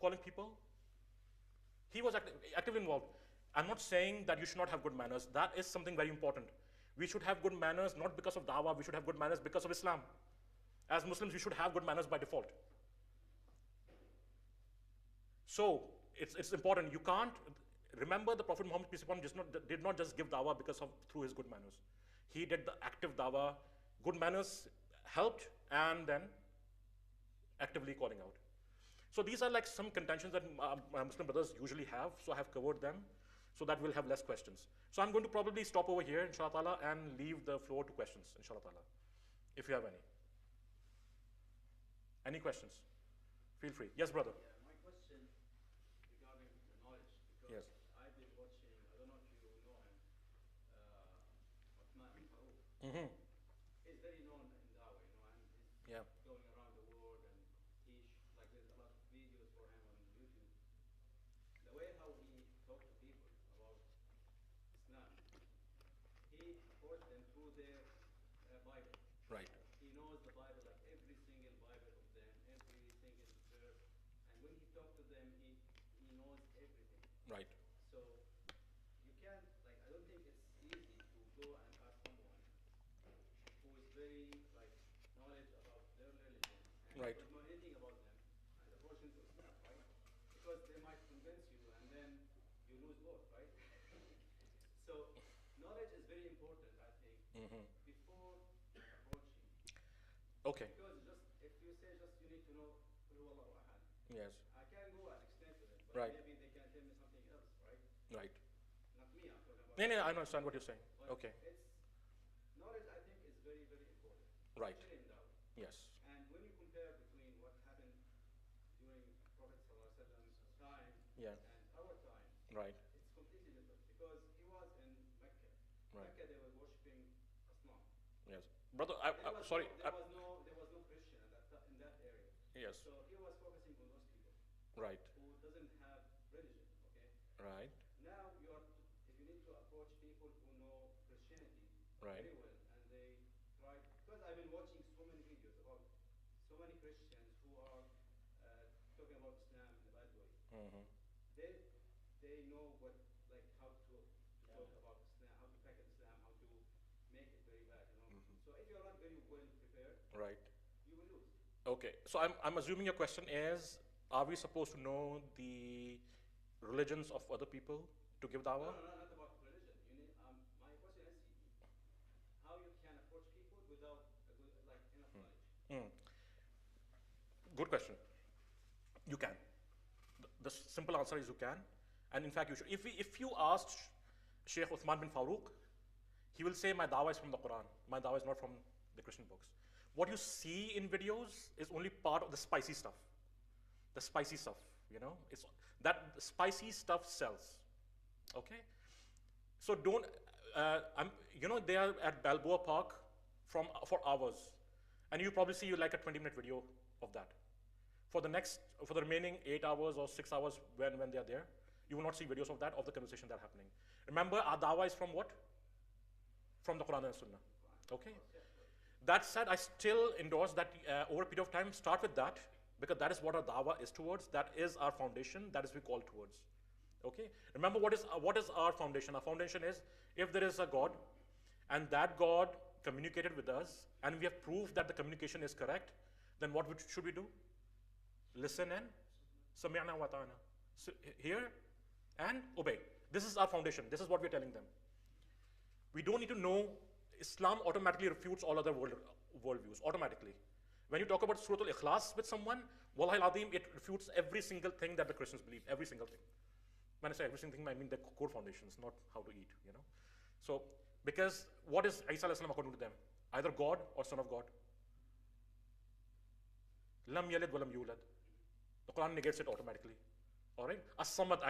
He was actively involved. I'm not saying that you should not have good manners. That is something very important. We should have good manners not because of dawah, we should have good manners because of Islam. As Muslims, we should have good manners by default. So, it's important. You can't, remember the Prophet Muhammad, peace be upon him, did not just give dawah through his good manners. He did the active dawah. Good manners helped, and then actively calling out. So these are like some contentions that Muslim brothers usually have, so I have covered them, so that we'll have less questions. So I'm going to probably stop over here, inshallah ta'ala, and leave the floor to questions, inshallah ta'ala, if you have any. Any questions? Feel free. Yes, brother. Yeah, my question regarding the knowledge, because Yes. I've been watching, I don't know if you know him, Uthman Farouk. Mm-hmm. He's very known in Dawah, and he's Yeah. going around the world and teach, like there's a lot of videos for him on YouTube. The way how he talks to people about Islam, he approached them through their Bible. Right. He knows the Bible, like every single Right. So you can't, like, I don't think it's easy to go and ask someone who is very, like, knowledge about their religion and you Right. don't know anything about them and approach into Islam, right? Because they might convince you and then you lose both, right? So knowledge is very important, I think, Mm-hmm. before approaching. Okay. Because just if you say just you need to know Qul Huwallahu Ahad, Yes. I can go and explain to them, but Right. maybe they can tell me something else, right? Right. Not me, I'm talking about. No, no, I understand what you're saying. But Okay. it's knowledge. I think is very, very important, Right. especially in Dawah. Yes. And when you compare between what happened during Prophet ﷺ's time Yeah. and our time, Right. it's completely different because he was in Mecca. Right. Mecca, they were worshiping Asnam. Yes. Brother, sorry. There was no Christian at in that area. Yes. So he was focusing on those people Right. who doesn't have religion. Okay. Right. Now if you need to approach people who know Christianity Right. very well, and they try, because I've been watching so many videos about so many Christians who are talking about Islam in a bad way. Mm-hmm. They know what, like, how to talk about Islam, how to package Islam, how to make it very bad, you know. Mhm. So if you're not very well prepared, Right. you will lose. Okay. So I'm assuming your question is, are we supposed to know the religions of other people to give No, dawah? no, not about religion. You need. My question is how you can approach people without a good, like, enough knowledge. Mm. Good question. You can. The simple answer is you can. And in fact, you should. If you asked Sheikh Uthman bin Farouk, he will say, my dawah is from the Quran. My dawah is not from the Christian books. What you see in videos is only part of the spicy stuff. The spicy stuff, you know? It's that spicy stuff sells. Okay? So don't, they are at Balboa Park for hours. And you probably see like a 20-minute video of that. For the remaining 8 hours or 6 hours when they are there, you will not see videos of that, of the conversation that are happening. Remember, our dawah is from what? From the Quran and Sunnah. Okay? That said, I still endorse that over a period of time, start with that, because that is what our dawah is towards. That is our foundation. That is we call towards. Okay? Remember, what is our foundation? Our foundation is, if there is a God, and that God communicated with us, and we have proved that the communication is correct, then what should we do? Listen and sami'na wa ta'ana. So, hear and obey. This is our foundation. This is what we're telling them. We don't need to know. Islam automatically refutes all other worldviews, automatically. When you talk about Surah Al-Ikhlas with someone, Wallahi al-Azim, it refutes every single thing that the Christians believe, every single thing. When I say every single thing, I mean the core foundations, not how to eat, you know. So, because what is Isa alayhi salam according to them? Either God or Son of God. Lam yalid wa lam yulad. The Quran negates it automatically. All right? As-Samad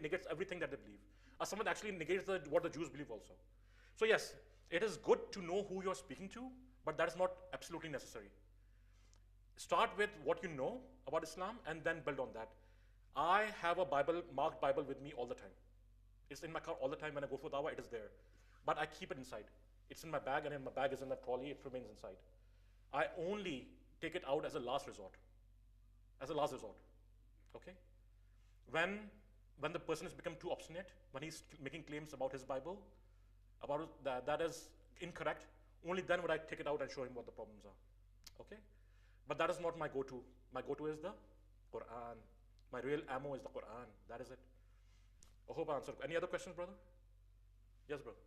negates everything that they believe. As-Samad actually negates what the Jews believe also. So yes, it is good to know who you're speaking to, but that is not absolutely necessary. Start with what you know about Islam and then build on that. I have a marked Bible with me all the time. It's in my car all the time. When I go for dawah, it is there. But I keep it inside. It's in my bag, and my bag is in the trolley. It remains inside. I only take it out as a last resort. As a last resort. Okay? When the person has become too obstinate, when he's making claims about his Bible, about that is incorrect, only then would I take it out and show him what the problems are. Okay? But that is not my go-to. My go-to is the Quran. My real ammo is the Quran. That is it. I hope I answered. Any other questions, brother? Yes, brother.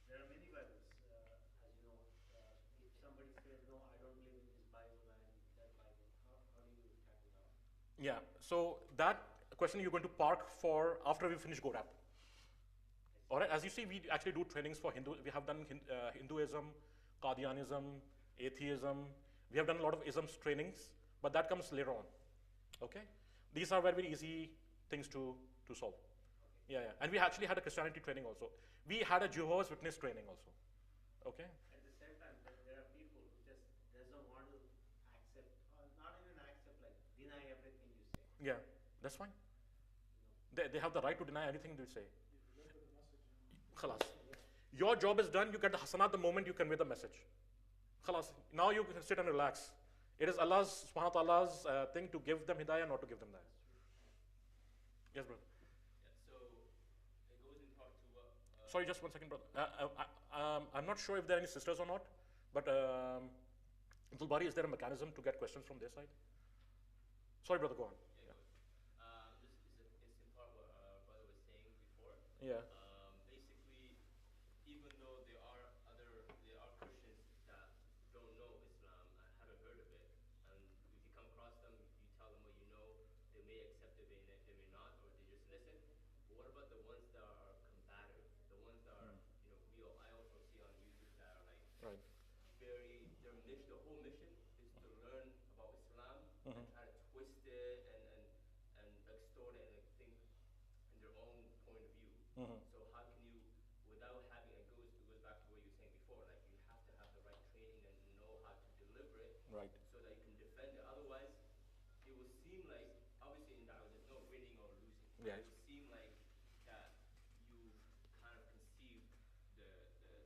There are many Bibles, as you know. If somebody says, no, I don't believe in this Bible and that Bible, how do you tackle that? Yeah, so that question you're going to park for after we finish GoRap. All right, as you see, we actually do trainings for Hindu. We have done Hinduism, Qadianism, atheism. We have done a lot of isms trainings, but that comes later on. Okay? These are very, very easy things to solve. Yeah, yeah. And we actually had a Christianity training also. We had a Jehovah's Witness training also. Okay? At the same time, there are people who just doesn't want to accept, or not even accept, like deny everything you say. Yeah, that's fine. They have the right to deny anything you say. Khalas. Your job is done. You get the hasanat the moment you convey the message. Khalas. Now you can sit and relax. It is Allah's, subhanahu wa ta'ala's thing to give them hidayah, not to give them that. Yes, brother. sorry, just 1 second, brother. I'm not sure if there are any sisters or not, but Abdul Bari, is there a mechanism to get questions from their side? Sorry, brother, go on. Yeah, good. Just it's in part what brother was saying before. Yeah. Basically, even though there are Christians that don't know Islam and haven't heard of it, and if you come across them, you tell them what you know, they may accept it, they may not, or they just listen. But what about the ones that are combative, the ones that are I also see on YouTube that are like Right. the whole mission is to learn about Islam and Mhm. try to twist it and extort it and think in their own point of view. Mhm. So how can you, without having, it goes back to what you were saying before, like you have to have the right training and know how to deliver it Right. so that you can defend it. Otherwise, it will seem like, obviously in Dawah, there's no winning or losing. Yes. It will seem like that you've kind of conceived the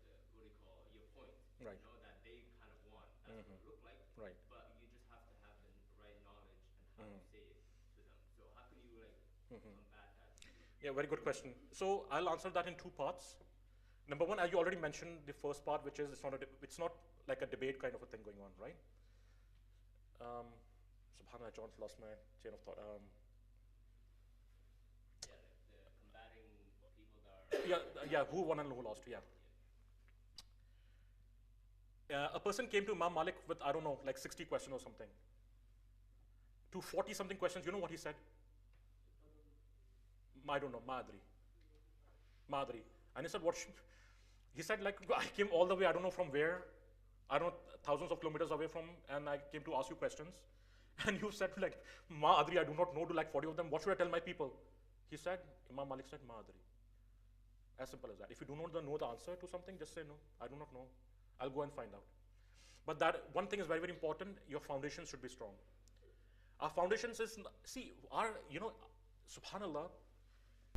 what do you call it, your point. Right. You know, that they kind of won. That's what it looked like. Right. But you just have to have the right knowledge and how to say it to them. So how can you like combat that? Yeah, very good question. So I'll answer that in two parts. Number one, as you already mentioned, the first part, which is it's not like a debate kind of a thing going on, right? Subhanallah, John's lost my chain of thought. Yeah, like the combating people that are Yeah, who won and who lost? Yeah. A person came to Imam Malik with, I don't know, like 60 questions or something. To 40 something questions, you know what he said? I don't know, Madri. And he said, he said, like, I came all the way, I don't know from where, I don't know, thousands of kilometers away from, and I came to ask you questions. And you said, like, Madri, I do not know, to like 40 of them, what should I tell my people? He said, Imam Malik said, Madri. As simple as that. If you do not know the answer to something, just say no, I do not know. I'll go and find out. But that one thing is very, very important, your foundation should be strong. Our foundations is, see, subhanallah,